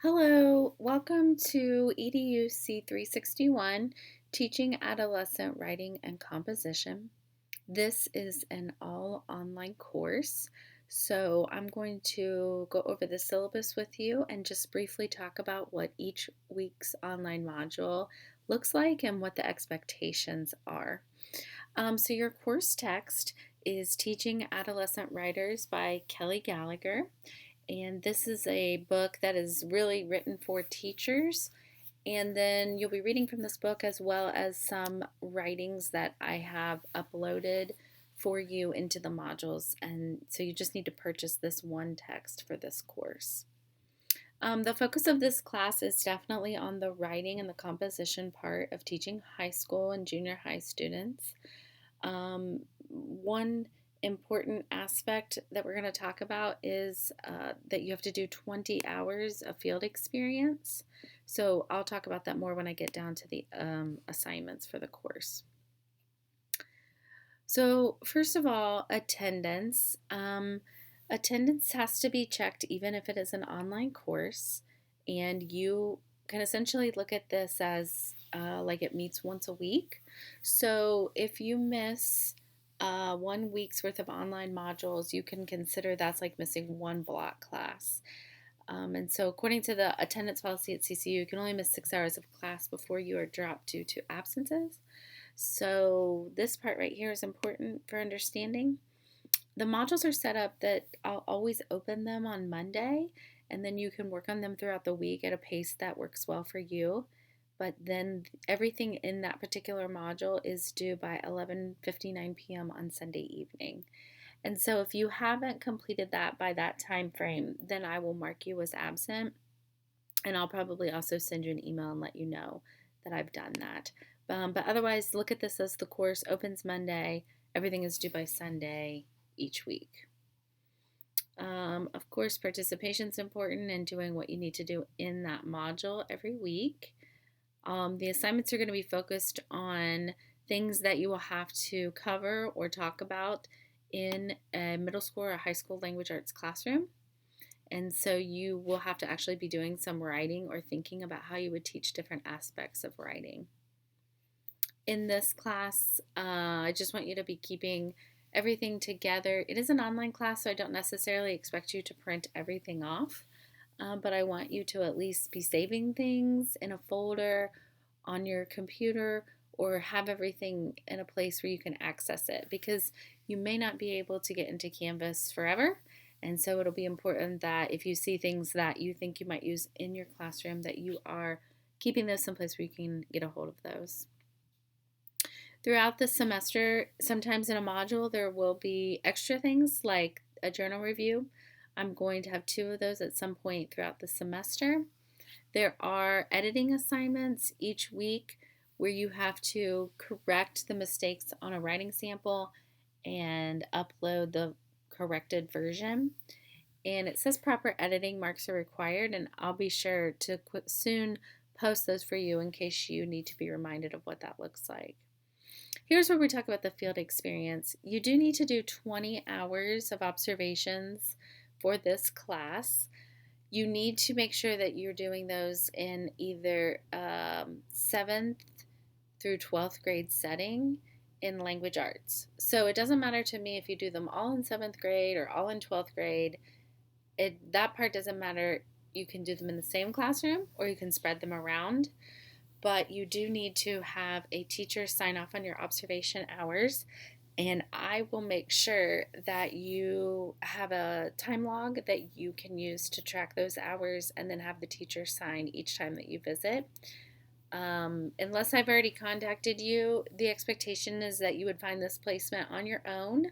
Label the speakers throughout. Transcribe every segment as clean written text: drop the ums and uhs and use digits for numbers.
Speaker 1: Hello, welcome to EDUC 361, Teaching Adolescent Writing and Composition. This is an all online course, so I'm going to go over the syllabus with you and just briefly talk about what each week's online module looks like and what the expectations are. So your course text is Teaching Adolescent Writers by Kelly Gallagher. And this is a book that is really written for teachers. And then you'll be reading from this book as well as some writings that I have uploaded for you into the modules. And so you just need to purchase this one text for this course. The focus of this class is definitely on the writing and the composition part of teaching high school and junior high students. One important aspect that we're going to talk about is that you have to do 20 hours of field experience. So I'll talk about that more when I get down to the assignments for the course. So first of all, attendance. Attendance has to be checked even if it is an online course, and you can essentially look at this as like it meets once a week. So if you miss 1 week's worth of online modules, you can consider that's like missing one block class. And so according to the attendance policy at CCU, you can only miss 6 hours of class before you are dropped due to absences. So this part right here is important for understanding. The modules are set up that I'll always open them on Monday, and then you can work on them throughout the week at a pace that works well for you. But then everything in that particular module is due by 11:59 p.m. on Sunday evening. And so if you haven't completed that by that time frame, then I will mark you as absent, and I'll probably also send you an email and let you know that I've done that. But otherwise, look at this as the course opens Monday, everything is due by Sunday each week. Of course, participation is important and doing what you need to do in that module every week. The assignments are going to be focused on things that you will have to cover or talk about in a middle school or a high school language arts classroom. And so you will have to actually be doing some writing or thinking about how you would teach different aspects of writing. In this class, I just want you to be keeping everything together. It is an online class, so I don't necessarily expect you to print everything off, but I want you to at least be saving things in a folder on your computer or have everything in a place where you can access it, because you may not be able to get into Canvas forever. And so it'll be important that if you see things that you think you might use in your classroom, that you are keeping those someplace where you can get a hold of those. Throughout the semester, sometimes in a module, there will be extra things like a journal review. I'm going to have 2 of those at some point throughout the semester. There are editing assignments each week where you have to correct the mistakes on a writing sample and upload the corrected version. And it says proper editing marks are required, and I'll be sure to soon post those for you in case you need to be reminded of what that looks like. Here's where we talk about the field experience. You do need to do 20 hours of observations for this class. You need to make sure that you're doing those in either 7th through 12th grade setting in language arts. So it doesn't matter to me if you do them all in 7th grade or all in 12th grade. That part doesn't matter. You can do them in the same classroom or you can spread them around. But you do need to have a teacher sign off on your observation hours, and I will make sure that you have a time log that you can use to track those hours and then have the teacher sign each time that you visit. Unless I've already contacted you, the expectation is that you would find this placement on your own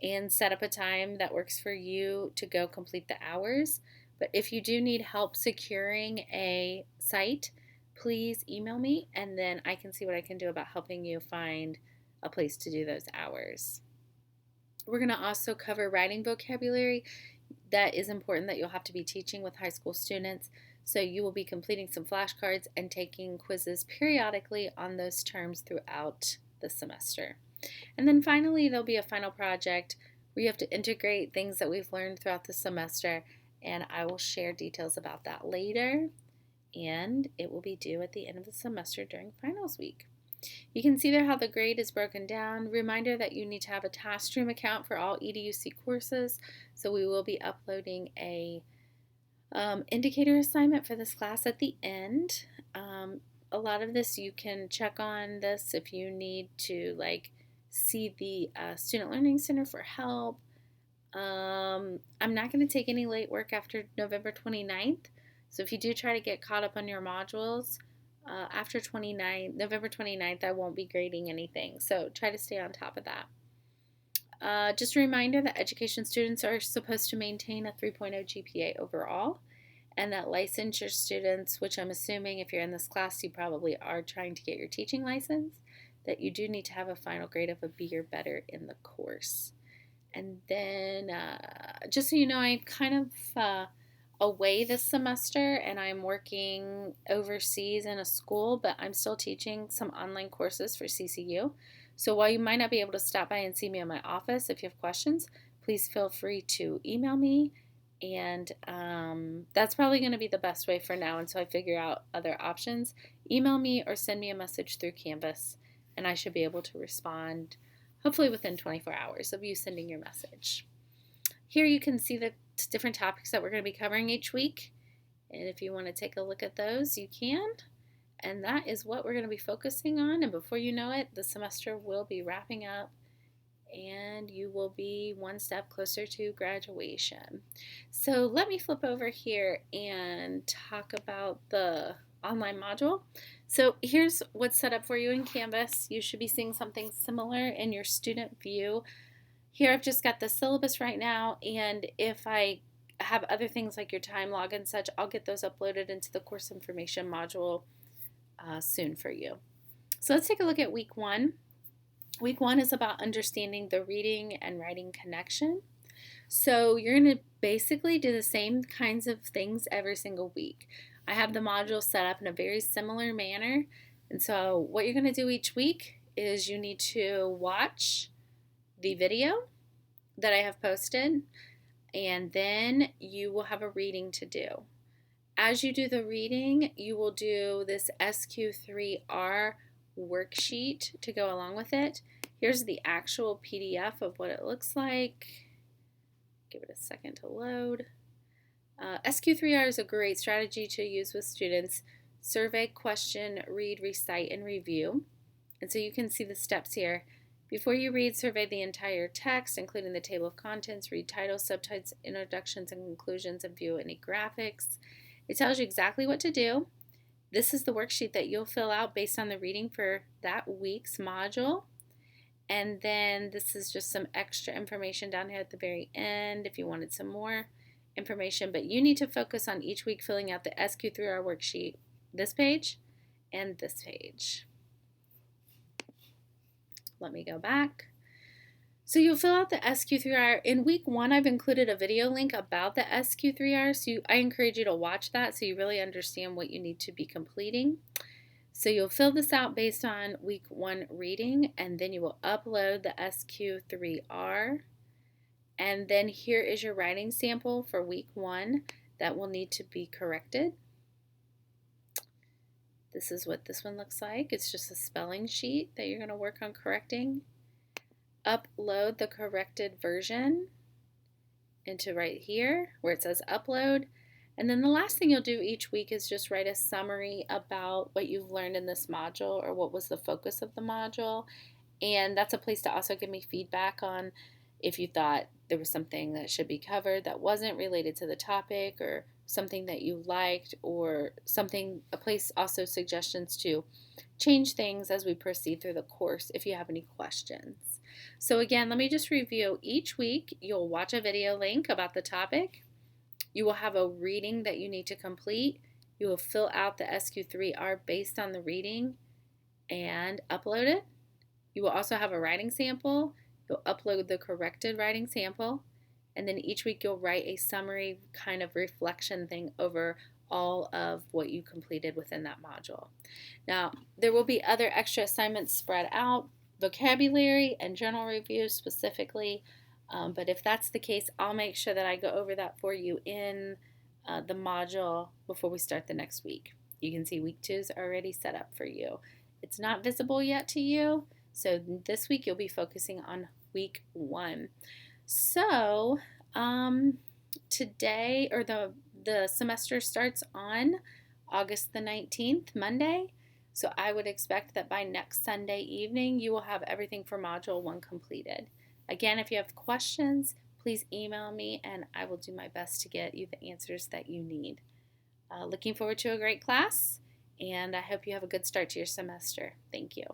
Speaker 1: and set up a time that works for you to go complete the hours. But if you do need help securing a site, please email me and then I can see what I can do about helping you find a place to do those hours. We're going to also cover writing vocabulary. That is important that you'll have to be teaching with high school students. So you will be completing some flashcards and taking quizzes periodically on those terms throughout the semester. And then finally, there'll be a final project where you have to integrate things that we've learned throughout the semester and I will share details about that later, and it will be due at the end of the semester during finals week. You can see there how the grade is broken down. Reminder that you need to have a TaskStream account for all EDUC courses, so we will be uploading a indicator assignment for this class at the end. A lot of this you can check on this if you need to see the Student Learning Center for help. I'm not going to take any late work after November 29th. So if you do try to get caught up on your modules after November 29th, I won't be grading anything. So try to stay on top of that. Just a reminder that education students are supposed to maintain a 3.0 GPA overall, and that licensure students, which I'm assuming if you're in this class, you probably are trying to get your teaching license, that you do need to have a final grade of a B or better in the course. And then, just so you know, I'm kind of away this semester and I'm working overseas in a school, but I'm still teaching some online courses for CCU. So while you might not be able to stop by and see me in my office, if you have questions, please feel free to email me. And that's probably going to be the best way for now until I figure out other options. Email me or send me a message through Canvas, and I should be able to respond hopefully within 24 hours of you sending your message. Here you can see the different topics that we're going to be covering each week, and if you want to take a look at those, you can. And that is what we're going to be focusing on, and before you know it, the semester will be wrapping up and you will be one step closer to graduation. So let me flip over here and talk about the online module. So here's what's set up for you in Canvas. You should be seeing something similar in your student view. Here I've just got the syllabus right now, and if I have other things like your time log and such, I'll get those uploaded into the course information module soon for you. So let's take a look at week 1. Week 1 is about understanding the reading and writing connection. So you're going to basically do the same kinds of things every single week. I have the module set up in a very similar manner. And so what you're going to do each week is you need to watch the video that I have posted, and then you will have a reading to do. As you do the reading, you will do this SQ3R worksheet to go along with it. Here's the actual PDF of what it looks like. Give it a second to load. SQ3R is a great strategy to use with students. Survey, question, read, recite, and review. And so you can see the steps here. Before you read, survey the entire text, including the table of contents, read titles, subtitles, introductions, and conclusions, and view any graphics. It tells you exactly what to do. This is the worksheet that you'll fill out based on the reading for that week's module. And then this is just some extra information down here at the very end if you wanted some more information. But you need to focus on each week filling out the SQ3R worksheet, this page and this page. Let me go back. So you'll fill out the SQ3R. In week 1, I've included a video link about the SQ3R, so I encourage you to watch that so you really understand what you need to be completing. So you'll fill this out based on week 1 reading, and then you will upload the SQ3R. And then here is your writing sample for week 1 that will need to be corrected. This is what this one looks like. It's just a spelling sheet that you're going to work on correcting. Upload the corrected version into right here where it says upload. And then the last thing you'll do each week is just write a summary about what you've learned in this module or what was the focus of the module. And that's a place to also give me feedback on if you thought there was something that should be covered that wasn't related to the topic, or something that you liked, or something, a place also suggestions to change things as we proceed through the course if you have any questions. So again, let me just review. Each week you'll watch a video link about the topic. You will have a reading that you need to complete. You will fill out the SQ3R based on the reading and upload it. You will also have a writing sample. You'll upload the corrected writing sample, and then each week you'll write a summary kind of reflection thing over all of what you completed within that module. Now, there will be other extra assignments spread out, vocabulary and journal review specifically. But if that's the case, I'll make sure that I go over that for you in the module before we start the next week. You can see week 2 is already set up for you. It's not visible yet to you, so this week you'll be focusing on week 1. So today, or the semester starts on August the 19th, Monday. So I would expect that by next Sunday evening, you will have everything for Module 1 completed. Again, if you have questions, please email me and I will do my best to get you the answers that you need. Looking forward to a great class, and I hope you have a good start to your semester. Thank you.